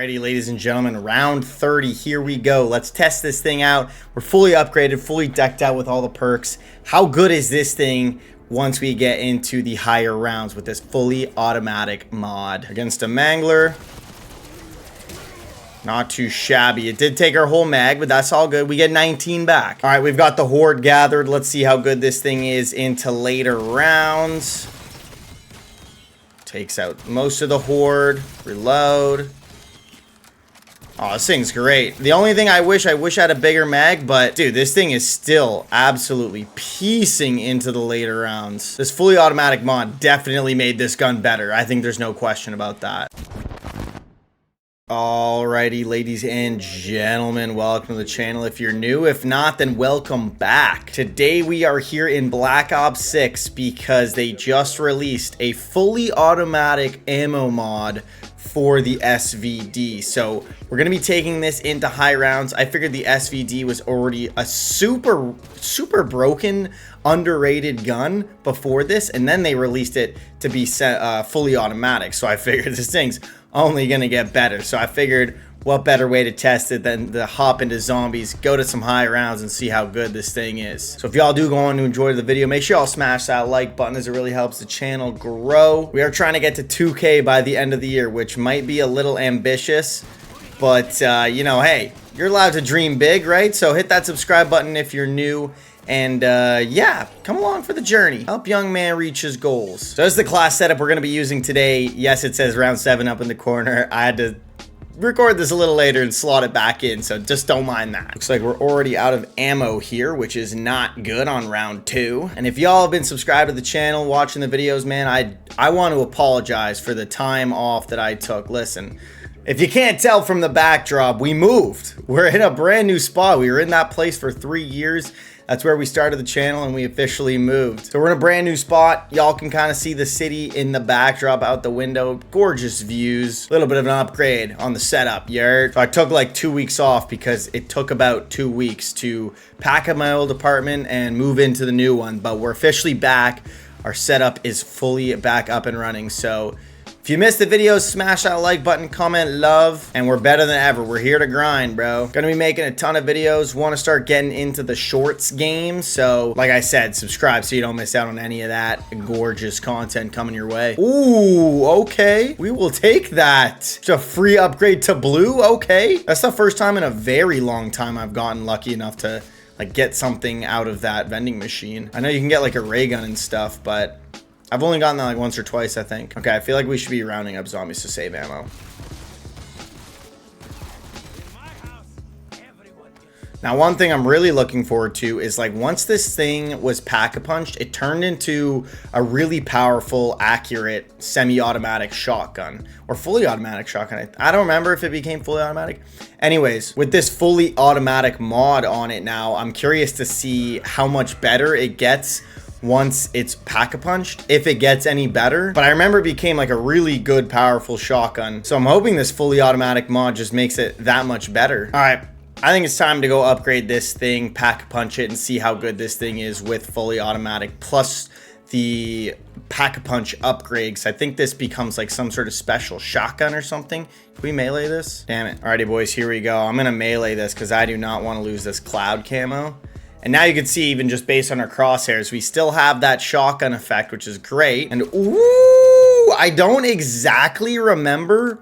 Alrighty, ladies and gentlemen, round 30, here we go. Let's test this thing out. We're fully upgraded, fully decked out with all the perks. How good is this thing once we get into the higher rounds with this fully automatic mod? Against a Mangler. Not too shabby. It did take our whole mag, but that's all good. We get 19 back. All right, we've got the Horde gathered. Let's see how good this thing is into later rounds. Takes out most of the Horde. Reload. Oh, this thing's great. The only thing I wish I had a bigger mag, but dude, this thing is still absolutely piecing into the later rounds. This fully automatic mod definitely made this gun better. I think there's no question about that. Alrighty, ladies and gentlemen, welcome to the channel. If you're new, if not, then welcome back. Today we are here in Black Ops 6 because they just released a fully automatic ammo mod for the SVD. So we're gonna be taking this into high rounds. I figured the SVD was already a super broken, underrated gun before this, and then they released it to be fully automatic. So I figured this thing's only gonna get better. So I figured, what better way to test it than to hop into zombies, go to some high rounds, and see how good this thing is. So if y'all do go on to enjoy the video, make sure y'all smash that like button as it really helps the channel grow. We are trying to get to 2K by the end of the year, which might be a little ambitious, but you know, hey, you're allowed to dream big, right? So hit that subscribe button if you're new. And yeah, come along for the journey. Help young man reach his goals. So this is the class setup we're going to be using today. Yes, it says round 7 up in the corner. I had to record this a little later and slot it back in, so just don't mind that. Looks like we're already out of ammo here, which is not good on round 2. And if y'all have been subscribed to the channel, watching the videos, man, I want to apologize for the time off that I took. Listen, if you can't tell from the backdrop, we moved. We're in a brand new spot. We were in that place for 3 years. That's where we started the channel, and we officially moved. So we're in a brand new spot. Y'all can kind of see the city in the backdrop out the window. Gorgeous views. A little bit of an upgrade on the setup, you heard? So I took like 2 weeks off because it took about 2 weeks to pack up my old apartment and move into the new one. But we're officially back. Our setup is fully back up and running. So if you missed the videos, smash that like button, comment love, and we're better than ever. We're here to grind, bro. Gonna be making a ton of videos. Want to start getting into the shorts game. So like I said, subscribe so you don't miss out on any of that gorgeous content coming your way. Ooh, okay. We will take that. It's a free upgrade to blue. Okay. That's the first time in a very long time I've gotten lucky enough to like get something out of that vending machine. I know you can get like a ray gun and stuff, but I've only gotten that like once or twice, I think. Okay, I feel like we should be rounding up zombies to save ammo. Now, one thing I'm really looking forward to is like once this thing was pack-a-punched, it turned into a really powerful, accurate, semi-automatic shotgun. Or fully automatic shotgun. I don't remember if it became fully automatic. Anyways, with this fully automatic mod on it now, I'm curious to see how much better it gets once it's pack-a-punched, if it gets any better. But I remember it became like a really good, powerful shotgun. So I'm hoping this fully automatic mod just makes it that much better. All right, I think it's time to go upgrade this thing, pack-a-punch it, and see how good this thing is with fully automatic, plus the pack-a-punch upgrades. I think this becomes like some sort of special shotgun or something. Can we melee this? Damn it. Alrighty, boys, here we go. I'm gonna melee this because I do not want to lose this cloud camo. And now you can see, even just based on our crosshairs, we still have that shotgun effect, which is great. And ooh, I don't exactly remember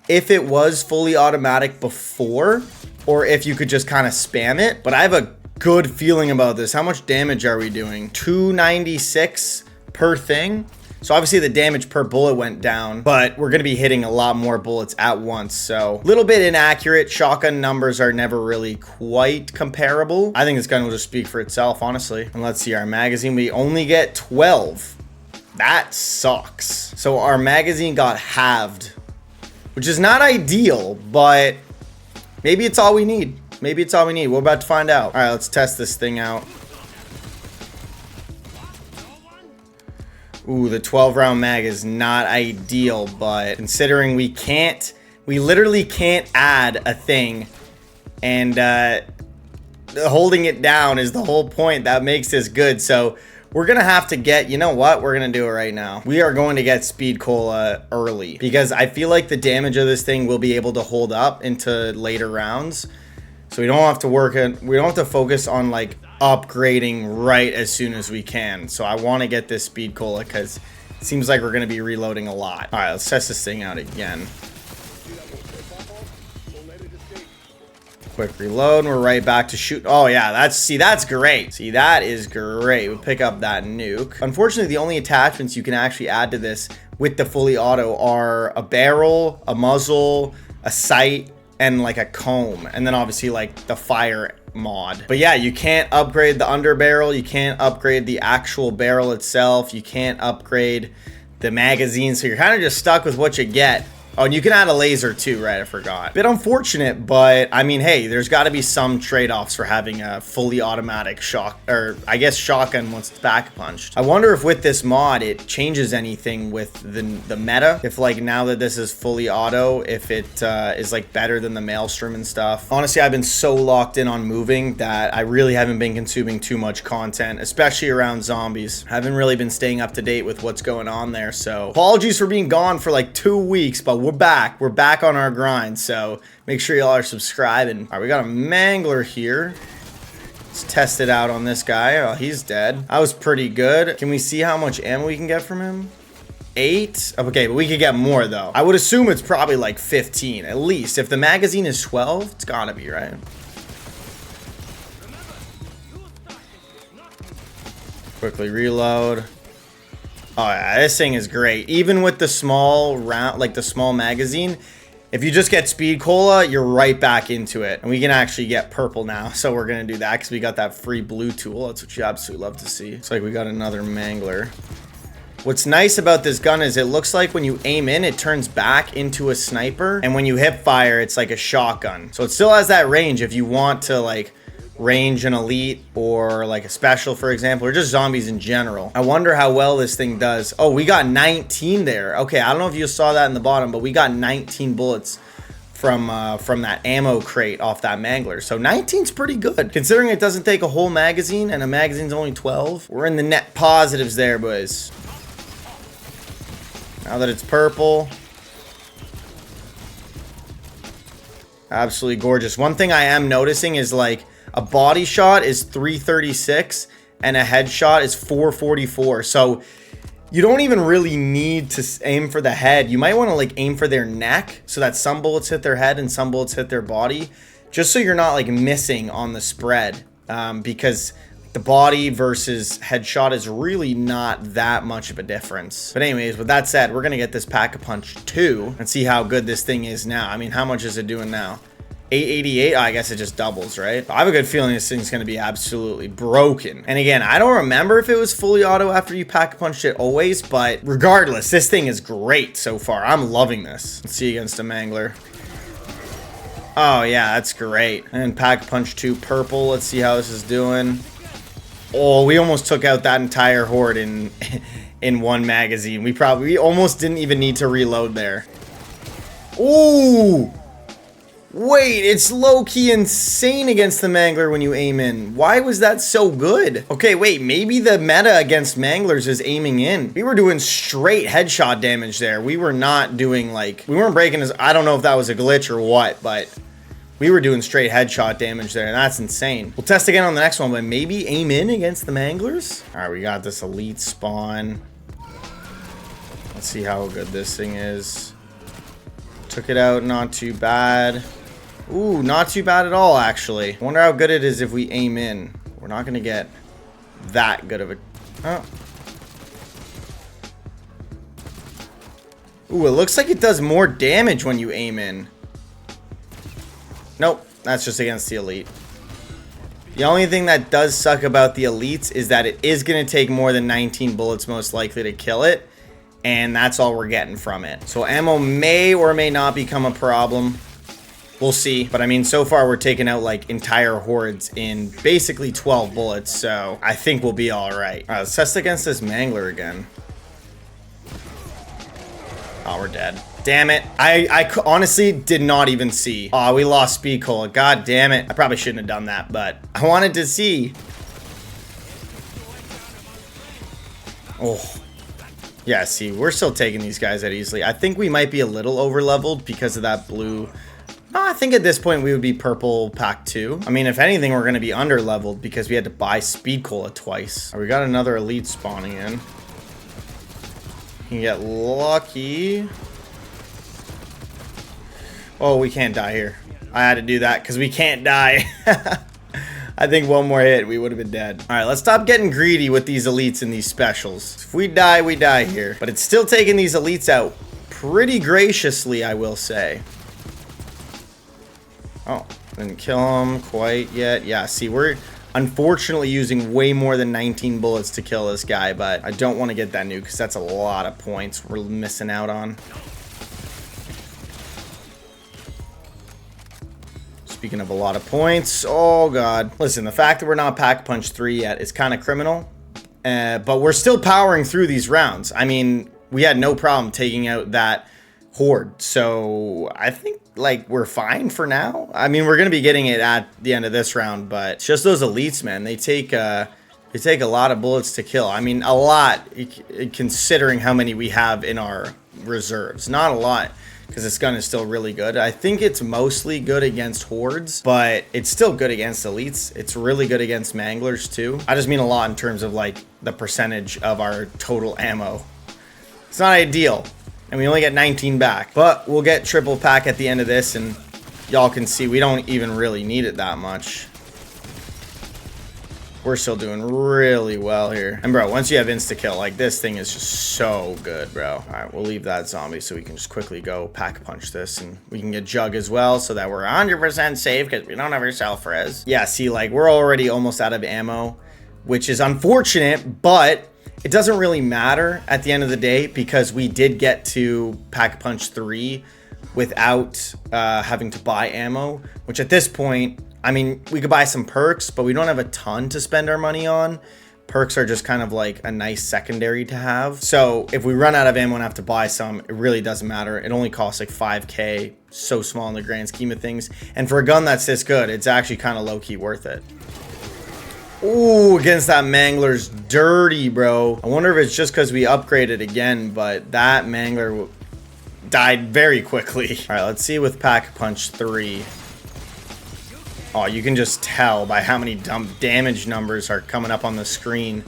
if it was fully automatic before or if you could just kind of spam it, but I have a good feeling about this. How much damage are we doing? 296 per thing. So obviously the damage per bullet went down, but we're going to be hitting a lot more bullets at once. So a little bit inaccurate. Shotgun numbers are never really quite comparable. I think this gun will just speak for itself, honestly. And let's see our magazine. We only get 12. That sucks. So our magazine got halved, which is not ideal, but maybe it's all we need. Maybe it's all we need. We're about to find out. All right, let's test this thing out. Ooh, the 12-round mag is not ideal, but considering we literally can't add a thing, and holding it down is the whole point that makes this good. So we're gonna have to get, you know what, we're gonna do it right now. We are going to get speed cola early because I feel like the damage of this thing will be able to hold up into later rounds. So we don't have to we don't have to focus on like upgrading right as soon as we can. So I want to get this speed cola because it seems like we're going to be reloading a lot. All right, let's test this thing out again. Quick reload, and we're right back to shoot. Oh yeah, that's great. See, that is great. We'll pick up that nuke. Unfortunately, the only attachments you can actually add to this with the fully auto are a barrel, a muzzle, a sight, and like a comb, and then obviously like the fire mod. But yeah, you can't upgrade the underbarrel, you can't upgrade the actual barrel itself, you can't upgrade the magazine, so you're kind of just stuck with what you get. Oh, and you can add a laser too, right? I forgot. Bit unfortunate, but I mean, hey, there's got to be some trade-offs for having a fully automatic I guess shotgun once it's back punched. I wonder if with this mod, it changes anything with the meta. If like now that this is fully auto, if it is like better than the Maelstrom and stuff. Honestly, I've been so locked in on moving that I really haven't been consuming too much content, especially around zombies. I haven't really been staying up to date with what's going on there. So apologies for being gone for like 2 weeks, but we're back on our grind, so make sure y'all are subscribing. All right, we got a mangler here. Let's test it out on this guy. Oh, he's dead. That was pretty good. Can we see how much ammo we can get from him? 8. Okay, but we could get more though. I would assume it's probably like 15 at least. If the magazine is 12, it's gotta be, right? Quickly reload. Oh yeah, this thing is great. Even with the small round, like the small magazine, if you just get speed cola, you're right back into it. And we can actually get purple now. So we're gonna do that because we got that free blue tool. That's what you absolutely love to see. It's like we got another mangler. What's nice about this gun is it looks like when you aim in, it turns back into a sniper. And when you hip fire, it's like a shotgun. So it still has that range if you want to like range an elite or like a special, for example, or just zombies in general. I wonder how well this thing does. Oh, we got 19 there. Okay, I don't know if you saw that in the bottom, but we got 19 bullets from that ammo crate off that mangler. So 19's pretty good considering it doesn't take a whole magazine and a magazine's only 12. We're in the net positives there, boys. Now that it's purple, absolutely gorgeous. One thing I am noticing is like a body shot is 336 and a headshot is 444. So you don't even really need to aim for the head. You might want to like aim for their neck so that some bullets hit their head and some bullets hit their body, just so you're not like missing on the spread, because the body versus headshot is really not that much of a difference. But anyways, with that said, we're gonna get this Pack-a-Punch 2 and see how good this thing is now. I mean, how much is it doing now? 888. Oh, I guess it just doubles, right? I have a good feeling this thing's going to be absolutely broken. And again, I don't remember if it was fully auto after you Pack-a-Punched it always, but regardless, this thing is great so far. I'm loving this. Let's see against a mangler. Oh yeah, that's great. And Pack-a-Punch 2 purple. Let's see how this is doing. Oh, we almost took out that entire horde in one magazine. We almost didn't even need to reload there. Ooh! Wait, it's low-key insane against the mangler when you aim in. Why was that so good? Okay, wait, maybe the meta against manglers is aiming in. We were doing straight headshot damage there. We were not doing like, we weren't breaking his, I don't know if that was a glitch or what, but we were doing straight headshot damage there, and that's insane. We'll test again on the next one, but maybe aim in against the manglers? All right, we got this elite spawn. Let's see how good this thing is. Took it out, not too bad. Ooh, not too bad at all, actually. I wonder how good it is if we aim in. We're not going to get that good of a... Oh. Ooh, it looks like it does more damage when you aim in. Nope, that's just against the elite. The only thing that does suck about the elites is that it is going to take more than 19 bullets most likely to kill it. And that's all we're getting from it. So ammo may or may not become a problem. We'll see. But I mean, so far we're taking out like entire hordes in basically 12 bullets. So I think we'll be all right. All right, let's test against this mangler again. Oh, we're dead. Damn it. I honestly did not even see. Oh, we lost speed cola. God damn it. I probably shouldn't have done that, but I wanted to see. Oh. Yeah, see, we're still taking these guys out easily. I think we might be a little over-leveled because of that blue. No, I think at this point we would be purple pack 2. I mean, if anything, we're going to be under-leveled because we had to buy speed cola twice. We got another elite spawning in. You can get lucky. Oh, we can't die here. I had to do that because we can't die. I think one more hit, we would have been dead. All right, let's stop getting greedy with these elites and these specials. If we die here. But it's still taking these elites out pretty graciously, I will say. Oh, didn't kill him quite yet. Yeah, see, we're unfortunately using way more than 19 bullets to kill this guy, but I don't want to get that nuke because that's a lot of points we're missing out on. Speaking of a lot of points, oh god. Listen, the fact that we're not Pack Punch 3 yet is kind of criminal, but we're still powering through these rounds. I mean, we had no problem taking out that horde, so I think, like, we're fine for now. I mean, we're going to be getting it at the end of this round, but it's just those elites, man. They take a lot of bullets to kill. I mean, a lot, considering how many we have in our reserves. Not a lot, because this gun is still really good. I think it's mostly good against hordes, but it's still good against elites. It's really good against manglers too. I just mean a lot in terms of like the percentage of our total ammo. It's not ideal, and we only get 19 back, but we'll get triple pack at the end of this, and y'all can see we don't even really need it that much. We're still doing really well here. And bro, once you have insta-kill, like, this thing is just so good, bro. All right, we'll leave that zombie so we can just quickly go pack punch this, and we can get Jug as well so that we're 100% safe because we don't ever self-res. Yeah, see, like, we're already almost out of ammo, which is unfortunate, but it doesn't really matter at the end of the day because we did get to pack punch 3 without having to buy ammo, which at this point, I mean, we could buy some perks, but we don't have a ton to spend our money on. Perks are just kind of like a nice secondary to have. So if we run out of ammo and have to buy some, it really doesn't matter. It only costs like 5K, so small in the grand scheme of things. And for a gun that's this good, it's actually kind of low-key worth it. Ooh, against that mangler's dirty, bro. I wonder if it's just because we upgraded again, but that mangler died very quickly. All right, let's see with Pack Punch 3. Oh, you can just tell by how many damage numbers are coming up on the screen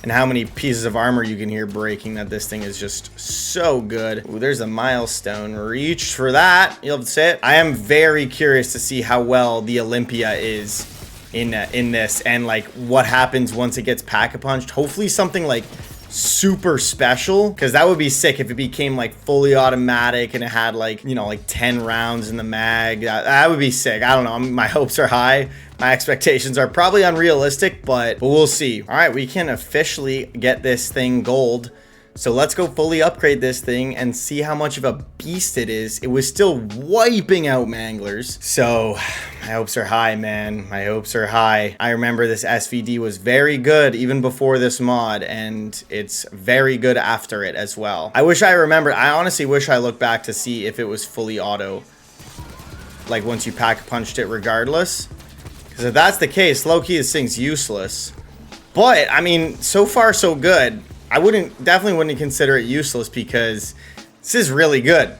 and how many pieces of armor you can hear breaking that this thing is just so good. Ooh, there's a milestone. Reach for that. You'll have to say it. I am very curious to see how well the Olympia is in this and like what happens once it gets pack-a-punched. Hopefully something like super special, because that would be sick if it became like fully automatic and it had like, you know, like 10 rounds in the mag. That would be sick. I don't know. My hopes are high. My expectations are probably unrealistic, but we'll see. All right, we can officially get this thing gold. So let's go fully upgrade this thing and see how much of a beast it is. It was still wiping out manglers. So my hopes are high, man. My hopes are high. I remember this SVD was very good even before this mod, and it's very good after it as well. I wish I remembered. I honestly wish I looked back to see if it was fully auto, like once you pack punched it regardless. Because if that's the case, low-key this thing's useless. But I mean, so far so good. I definitely wouldn't consider it useless because this is really good.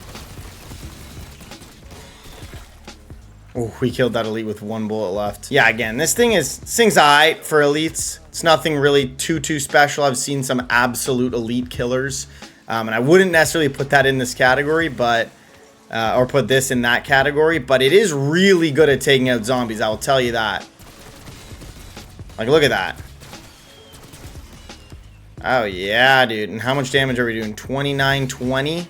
Oh, we killed that elite with 1 bullet left. Yeah, again, this thing's alright for elites. It's nothing really too special. I've seen some absolute elite killers, and I wouldn't necessarily put that in this category, but or put this in that category. But it is really good at taking out zombies. I will tell you that. Like, look at that. Oh, yeah, dude. And how much damage are we doing? 2920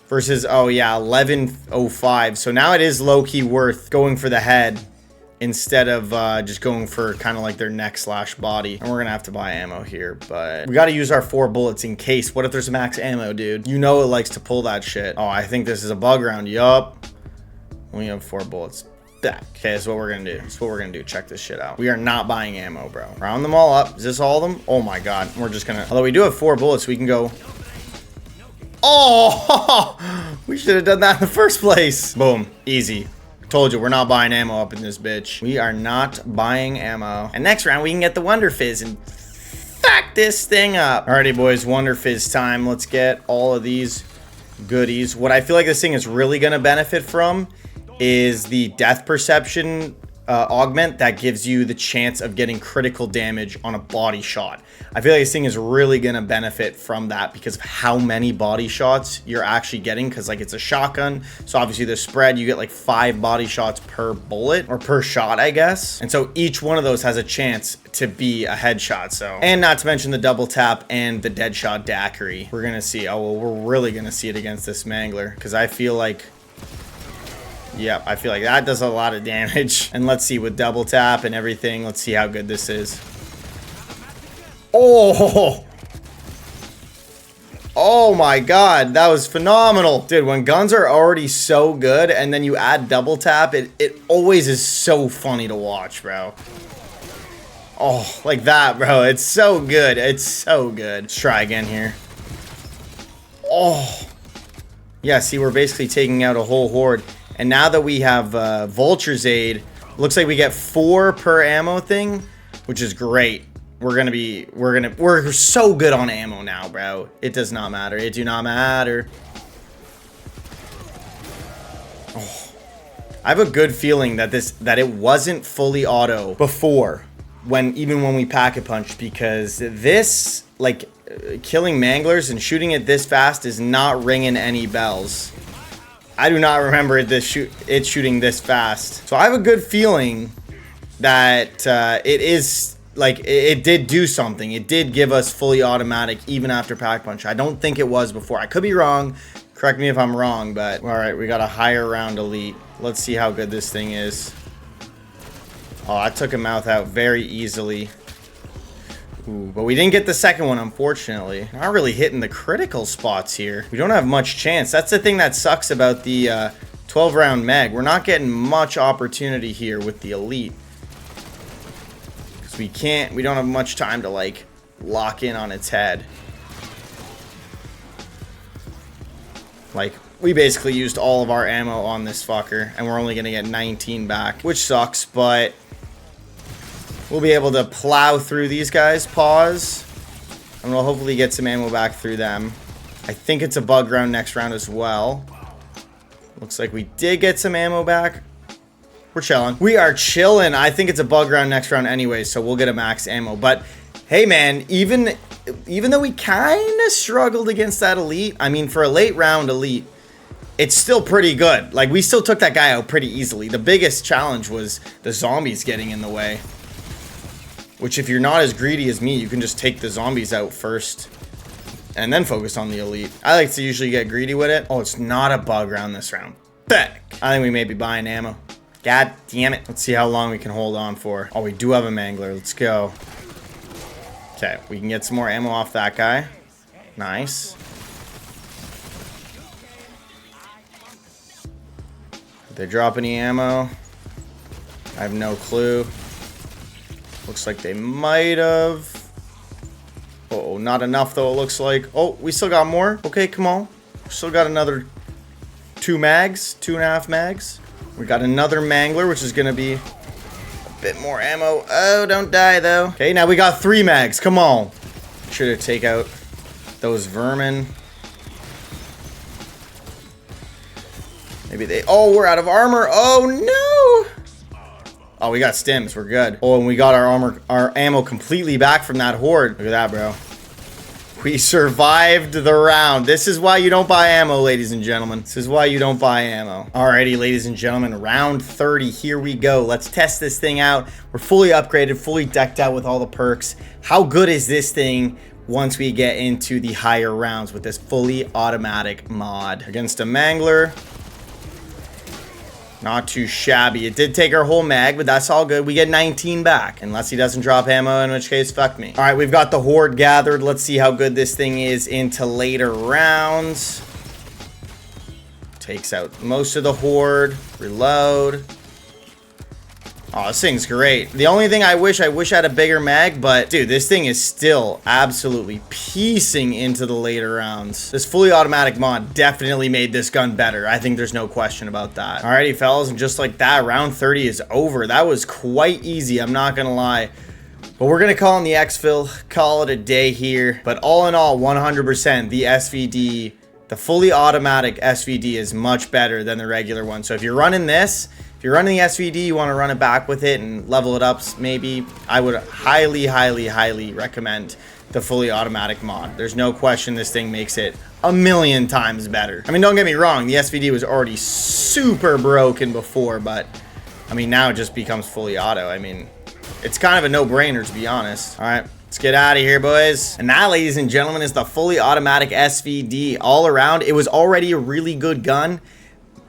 versus, oh, yeah, 1105. So now it is low-key worth going for the head instead of just going for kind of like their neck/body. And we're going to have to buy ammo here, but we got to use our 4 bullets in case. What if there's max ammo, dude? You know it likes to pull that shit. Oh, I think this is a bug round. Yup. We have 4 bullets. Okay, that's what we're gonna do. That's what we're gonna do. Check this shit out. We are not buying ammo, bro. Round them all up. Is this all of them? Oh my god. We're just gonna, although we do have 4 bullets, we can go. Oh, we should have done that in the first place. Boom. Easy. Told you, we're not buying ammo up in this bitch. We are not buying ammo. And next round, we can get the Wonder Fizz and Fuck this thing up. Alrighty, boys, Wonder Fizz time. Let's get all of these goodies. What I feel like this thing is really going to benefit from is the death perception augment that gives you the chance of getting critical damage on a body shot. I feel like this thing is really going to benefit from that because of how many body shots you're actually getting, because like it's a shotgun, so obviously the spread, you get like 5 body shots per bullet, or per shot, I guess, and so each one of those has a chance to be a headshot. So, and not to mention the double tap and the dead shot daiquiri. We're gonna see, oh well, we're really gonna see it against this mangler, because I feel like, yep, I feel like that does a lot of damage. And let's see, with double tap and everything, let's see how good this is. Oh! Oh my god, that was phenomenal. Dude, when guns are already so good and then you add double tap, it always is so funny to watch, bro. Oh, like that, bro. It's so good. It's so good. Let's try again here. Oh. Yeah, see, we're basically taking out a whole horde. And now that we have Vulture's Aid, looks like we get 4 per ammo thing, which is great. We're so good on ammo now, bro. It does not matter. It do not matter. Oh. I have a good feeling that it wasn't fully auto before, even when we packet punched, because this, like, killing manglers and shooting it this fast is not ringing any bells. I do not remember it shooting this fast. So I have a good feeling that it is, like, it did do something. It did give us fully automatic even after pack punch. I don't think it was before. I could be wrong. Correct me if I'm wrong, but all right, we got a higher round elite. Let's see how good this thing is. Oh, I took a mouth out very easily. Ooh, but we didn't get the second one, unfortunately. Not really hitting the critical spots here. We don't have much chance. That's the thing that sucks about the 12 round mag. We're not getting much opportunity here with the elite. Because we don't have much time to, like, lock in on its head. Like, we basically used all of our ammo on this fucker, and we're only gonna get 19 back, which sucks, but we'll be able to plow through these guys, pause, and we'll hopefully get some ammo back through them. I think it's a bug round next round as well. Looks like we did get some ammo back. We're chilling. We are chilling. I think it's a bug round next round anyway, so we'll get a max ammo. But hey, man, even though we kind of struggled against that elite, I mean, for a late round elite, it's still pretty good. Like, we still took that guy out pretty easily. The biggest challenge was the zombies getting in the way. Which, if you're not as greedy as me, you can just take the zombies out first and then focus on the elite. I like to usually get greedy with it. Oh, it's not a bug round this round. Back. I think we may be buying ammo. God damn it. Let's see how long we can hold on for. Oh, we do have a mangler. Let's go. Okay, we can get some more ammo off that guy. Nice. Did they drop any ammo? I have no clue. Looks like they might have. Uh-oh, not enough though, it looks like. Oh, we still got more. Okay, come on. We still got another 2 mags, 2.5 mags. We got another mangler, which is gonna be a bit more ammo. Oh, don't die though. Okay, now we got 3 mags. Come on. Should have take out those vermin. Maybe they. Oh, we're out of armor. Oh no. Oh, we got stims. We're good. Oh, and we got our ammo completely back from that horde. Look at that, bro. We survived the round. This is why you don't buy ammo, ladies and gentlemen. This is why you don't buy ammo. Alrighty, ladies and gentlemen, round 30. Here we go. Let's test this thing out. We're fully upgraded, fully decked out with all the perks. How good is this thing once we get into the higher rounds with this fully automatic mod? Against a mangler. Not too shabby. It did take our whole mag, but that's all good. We get 19 back, unless he doesn't drop ammo, in which case, fuck me. All right, we've got the horde gathered. Let's see how good this thing is into later rounds. Takes out most of the horde. Reload. Oh, this thing's great. The only thing I wish I had a bigger mag, but dude, this thing is still absolutely piecing into the later rounds. This fully automatic mod definitely made this gun better. I think there's no question about that. Alrighty, fellas, and just like that, round 30 is over. That was quite easy, I'm not gonna lie. But we're gonna call in the exfil, call it a day here. But all in all, 100%, the SVD, the fully automatic SVD is much better than the regular one. So if you're running this, if you're running the SVD, you want to run it back with it and level it up maybe, I would highly recommend the fully automatic mod. There's no question this thing makes it a million times better. I mean, don't get me wrong, the SVD was already super broken before, but I mean, now it just becomes fully auto. I mean, it's kind of a no-brainer, to be honest. All right, let's get out of here, boys. And that, ladies and gentlemen, is the fully automatic SVD. All around, it was already a really good gun,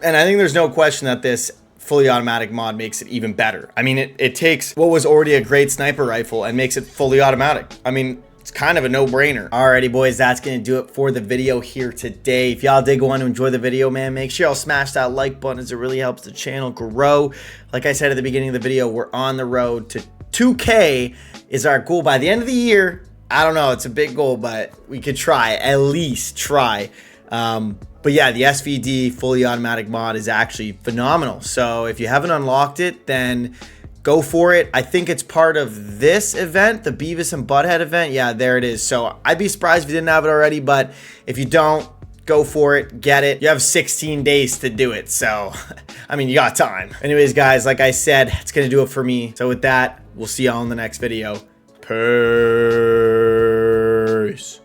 and I think there's no question that this fully automatic mod makes it even better. I mean, it takes what was already a great sniper rifle and makes it fully automatic. I mean, it's kind of a no-brainer. Alrighty, boys, that's gonna do it for the video here today. If y'all did go on to enjoy the video, man, make sure y'all smash that like button, as it really helps the channel grow. Like I said at the beginning of the video, we're on the road to 2K is our goal by the end of the year. I don't know, it's a big goal, but we could try, at least try. But yeah, the SVD fully automatic mod is actually phenomenal. So if you haven't unlocked it, then go for it. I think it's part of this event, the Beavis and Butthead event. Yeah, there it is. So I'd be surprised if you didn't have it already, but if you don't, go for it, get it. You have 16 days to do it. So, I mean, you got time. Anyways, guys, like I said, it's going to do it for me. So with that, we'll see y'all in the next video. Peace.